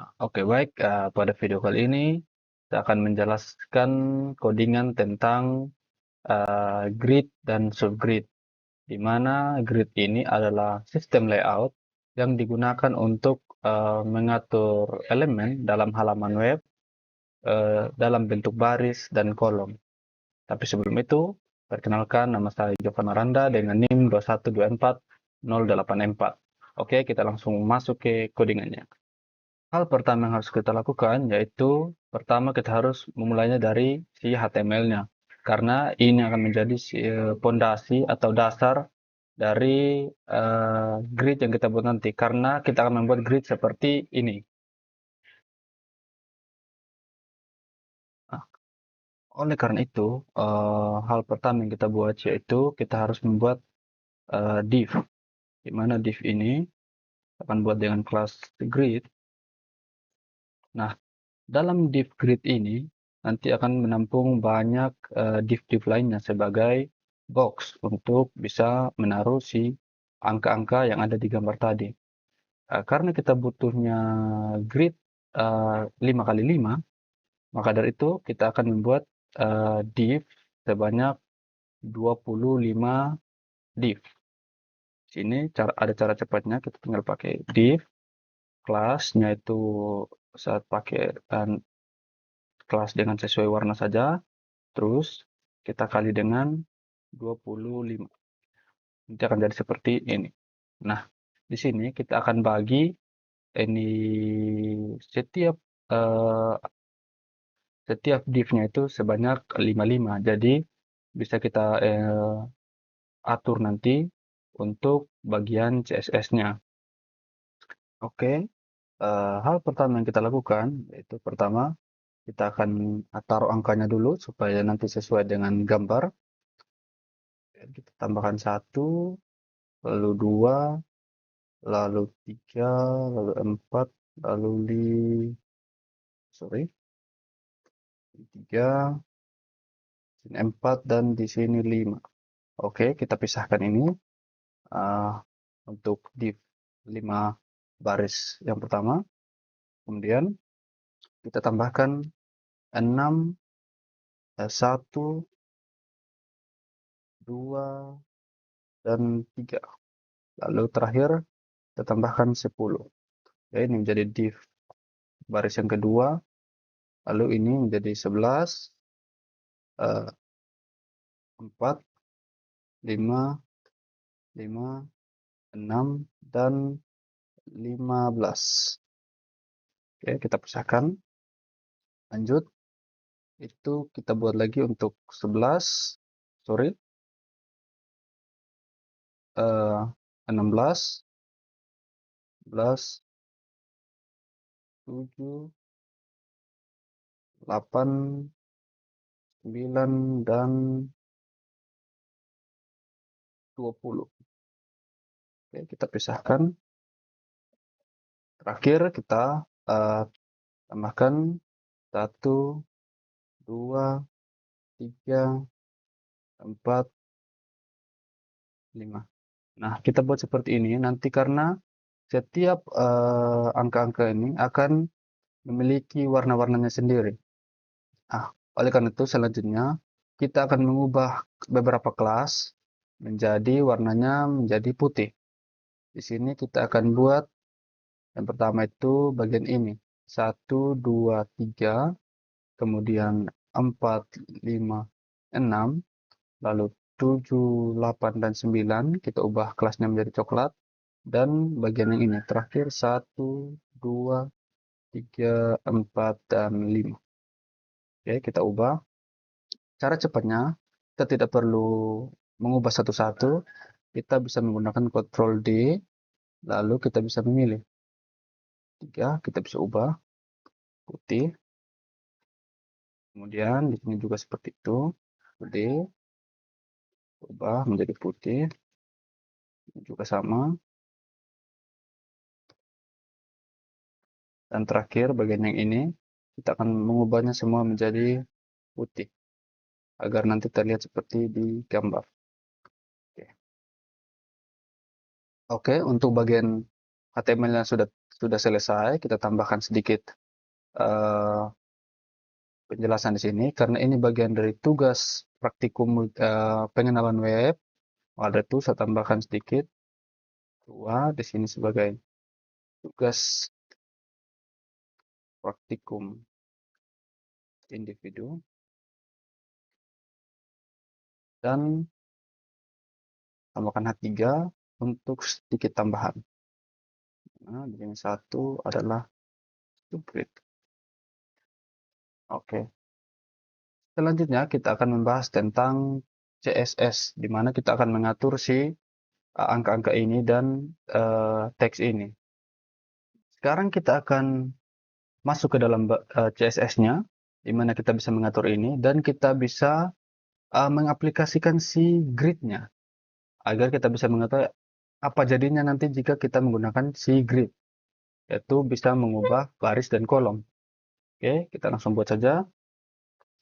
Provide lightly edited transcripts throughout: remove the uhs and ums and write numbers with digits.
Oke, baik. Pada video kali ini saya akan menjelaskan codingan tentang grid dan subgrid, di mana grid ini adalah sistem layout yang digunakan untuk mengatur elemen dalam halaman web dalam bentuk baris dan kolom. Tapi sebelum itu, perkenalkan nama saya Jovan Aranda dengan NIM 2124084. Oke, kita langsung masuk ke codingannya. Hal pertama yang harus kita lakukan yaitu pertama kita harus memulainya dari si HTML-nya. Karena ini akan menjadi pondasi atau dasar dari grid yang kita buat nanti. Karena kita akan membuat grid seperti ini. Nah, oleh karena itu, hal pertama yang kita buat yaitu kita harus membuat div. Di mana div ini akan buat dengan kelas grid. Nah, dalam div grid ini nanti akan menampung banyak div-div lainnya sebagai box untuk bisa menaruh si angka-angka yang ada di gambar tadi. Karena kita butuhnya grid 5 kali 5, maka dari itu kita akan membuat div sebanyak 25 div. Sini ada cara cepatnya, kita tinggal pakai div, kelasnya itu saat pakai kelas dengan sesuai warna saja. Terus kita kali dengan 25. Nanti akan jadi seperti ini. Nah, di sini kita akan bagi ini setiap eh, setiap div-nya itu sebanyak 55. Jadi bisa kita atur nanti untuk bagian CSS-nya. Oke, hal pertama yang kita lakukan yaitu pertama kita akan taruh angkanya dulu supaya nanti sesuai dengan gambar. Kita tambahkan 1, lalu 2, lalu 3, lalu 4, lalu 3, sini 4, dan di sini 5. Oke, kita pisahkan ini uh, untuk div 5 baris yang pertama. Kemudian kita tambahkan 6, 1, 2, dan 3. Lalu terakhir kita tambahkan 10. Ya, ini menjadi div baris yang kedua. Lalu ini menjadi 11, 4, 5, 5, 6, dan 15. Oke, kita pisahkan. Lanjut. Itu kita buat lagi untuk 11, sorry, 16, 11, 7, 8, 9, dan 20. Oke, kita pisahkan. Terakhir kita tambahkan 1, 2, 3, 4, 5. Nah, kita buat seperti ini nanti karena setiap angka-angka ini akan memiliki warna-warnanya sendiri. Oleh karena itu selanjutnya kita akan mengubah beberapa kelas menjadi warnanya menjadi putih. Di sini kita akan buat yang pertama itu bagian ini. 1, 2, 3, kemudian 4, 5, 6, lalu 7, 8, dan 9. Kita ubah kelasnya menjadi coklat. Dan bagian yang ini terakhir 1, 2, 3, 4, dan 5. Oke, kita ubah. Cara cepatnya, kita tidak perlu mengubah satu-satu. Kita bisa menggunakan Ctrl D, lalu kita bisa memilih. 3, kita bisa ubah putih. Kemudian di sini juga seperti itu. D, ubah menjadi putih. Ini juga sama. Dan terakhir bagian yang ini, kita akan mengubahnya semua menjadi putih. Agar nanti terlihat seperti di gambar. Oke, untuk bagian HTML yang sudah sudah selesai, kita tambahkan sedikit eh, penjelasan di sini karena ini bagian dari tugas praktikum pengenalan web. Ada itu saya tambahkan sedikit dua di sini sebagai tugas praktikum individu dan tambahkan H3 untuk sedikit tambahan. Nah, yang satu adalah subgrid. Oke. Selanjutnya kita akan membahas tentang CSS, di mana kita akan mengatur si angka-angka ini dan teks ini. Sekarang kita akan masuk ke dalam CSS-nya, di mana kita bisa mengatur ini, dan kita bisa mengaplikasikan si grid-nya, agar kita bisa mengetahui apa jadinya nanti jika kita menggunakan si grid, yaitu bisa mengubah baris dan kolom. Oke, kita langsung buat saja.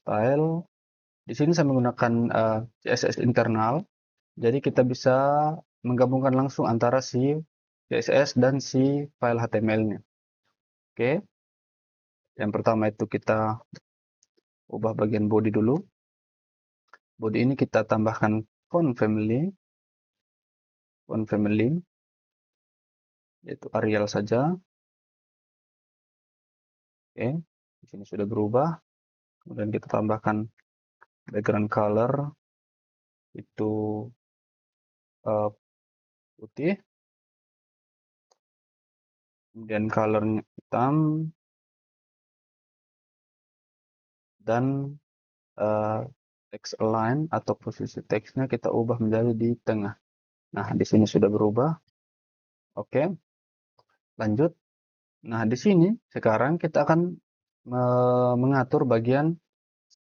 Style. Di sini saya menggunakan CSS internal, jadi kita bisa menggabungkan langsung antara si CSS dan si file HTML-nya. Oke, yang pertama itu kita ubah bagian body dulu. Body ini kita tambahkan font family, yaitu Arial saja. Oke, di sini sudah berubah. Kemudian kita tambahkan background color itu putih, kemudian colornya hitam, dan text align atau posisi teksnya kita ubah menjadi di tengah. Nah, di sini sudah berubah. Oke, lanjut. Nah, di sini sekarang kita akan mengatur bagian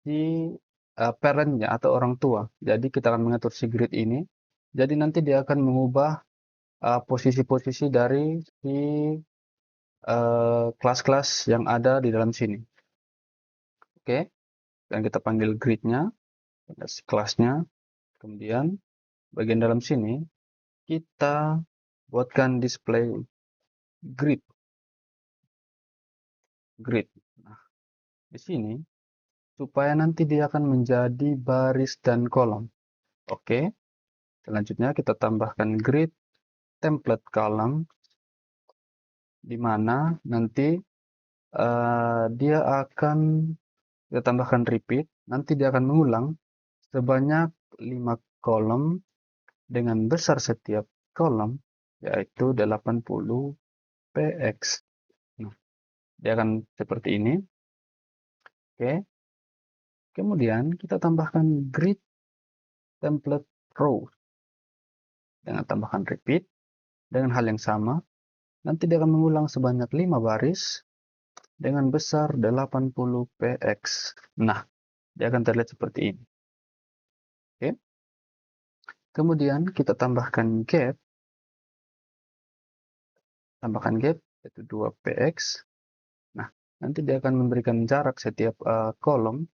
si parentnya atau orang tua. Jadi kita akan mengatur si grid ini. Jadi nanti dia akan mengubah posisi-posisi dari si kelas-kelas yang ada di dalam sini. Oke, dan kita panggil grid-nya, si kelasnya. Kemudian bagian dalam sini kita buatkan display grid. Nah, di sini supaya nanti dia akan menjadi baris dan kolom. Oke, selanjutnya kita tambahkan grid template column, di mana nanti dia akan kita tambahkan repeat, nanti dia akan mengulang sebanyak 5 kolom dengan besar setiap kolom yaitu 80 px. Nah, dia akan seperti ini. Oke. Kemudian kita tambahkan grid template row dengan tambahkan repeat dengan hal yang sama. Nanti dia akan mengulang sebanyak 5 baris dengan besar 80 px. Nah, dia akan terlihat seperti ini. Oke. Kemudian kita tambahkan gap yaitu 2 px. Nah, nanti dia akan memberikan jarak setiap kolom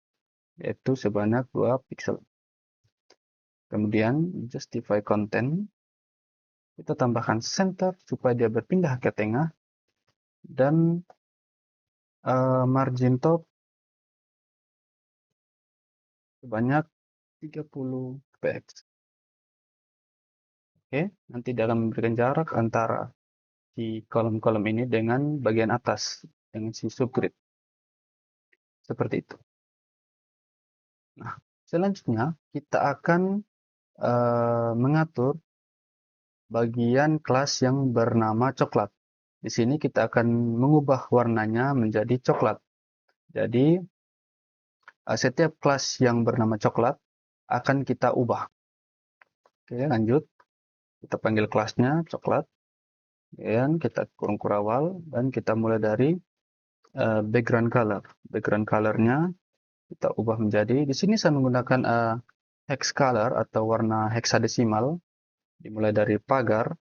yaitu sebanyak 2 pixel. Kemudian justify content, kita tambahkan center supaya dia berpindah ke tengah, dan margin top sebanyak 30 px. Oke, nanti dia akan memberikan jarak antara si kolom-kolom ini dengan bagian atas, dengan si subgrid. Seperti itu. Nah, selanjutnya kita akan mengatur bagian kelas yang bernama coklat. Di sini kita akan mengubah warnanya menjadi coklat. Jadi, setiap kelas yang bernama coklat akan kita ubah. Oke, lanjut. Kita panggil kelasnya coklat. Dan kita kurung kurawal dan kita mulai dari background color. Background colornya kita ubah menjadi, di sini saya menggunakan hex color atau warna heksadesimal, dimulai dari pagar,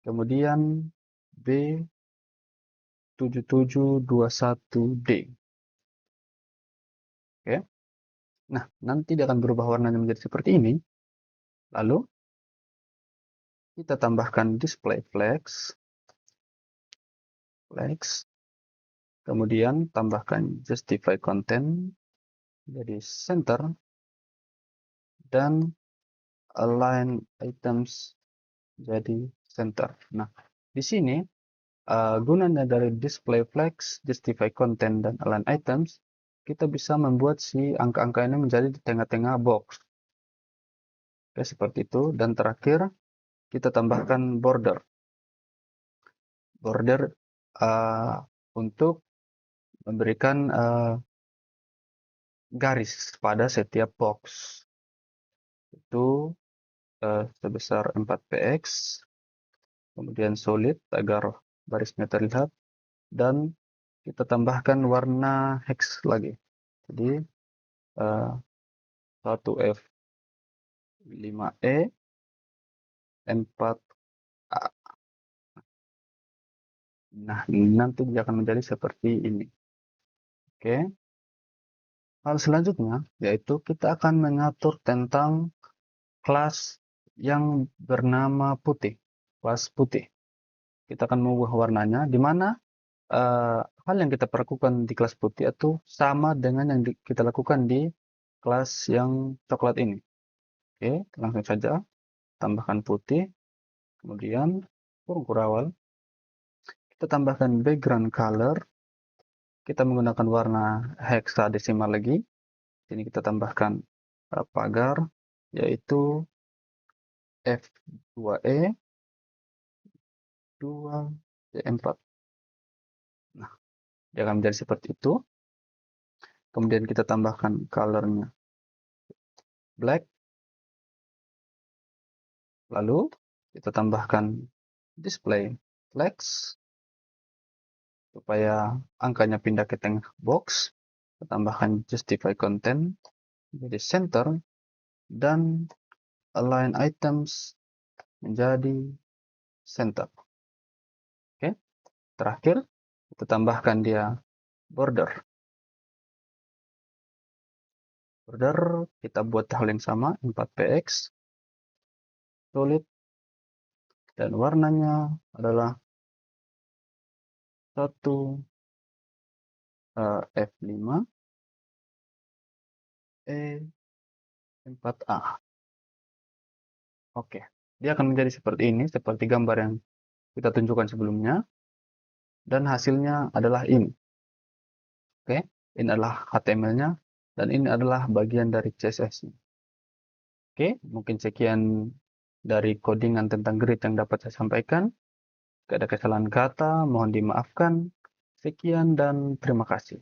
kemudian B7721D. Oke. Nah, nanti dia akan berubah warnanya menjadi seperti ini. Lalu kita tambahkan display flags. flex, kemudian tambahkan justify content jadi center, dan align items jadi center. Nah, di sini gunanya dari display flex, justify content, dan align items, kita bisa membuat si angka-angka ini menjadi di tengah-tengah box. Oke, seperti itu. Dan terakhir, kita tambahkan border. Border untuk memberikan garis pada setiap box. Itu sebesar 4px, kemudian solid agar barisnya terlihat, dan kita tambahkan warna hex lagi. Jadi 1F5E 4A. Nah, nanti dia akan menjadi seperti ini. Oke. Hal selanjutnya yaitu kita akan mengatur tentang kelas yang bernama putih. Kelas putih. Kita akan mengubah warnanya, di mana hal yang kita perlakukan di kelas putih itu sama dengan yang kita lakukan di kelas yang coklat ini. Oke, langsung saja tambahkan putih, kemudian kurung kurawal, kita tambahkan background color, kita menggunakan warna hexadesimal lagi. Sini kita tambahkan pagar, yaitu F2E 2C4. Nah, dia akan menjadi seperti itu. Kemudian kita tambahkan colornya black. Lalu kita tambahkan display flex supaya angkanya pindah ke tengah box. Kita tambahkan justify content menjadi center, dan align items menjadi center. Oke, terakhir kita tambahkan dia border. Border kita buat hal yang sama, 4px solid, dan warnanya adalah 1 F5 E4A. Oke, dia akan menjadi seperti ini, seperti gambar yang kita tunjukkan sebelumnya, dan hasilnya adalah ini. Oke, ini adalah HTML-nya, dan ini adalah bagian dari CSS-nya. Oke, mungkin sekian dari codingan tentang grid yang dapat saya sampaikan. Jika ada kesalahan kata, mohon dimaafkan. Sekian dan terima kasih.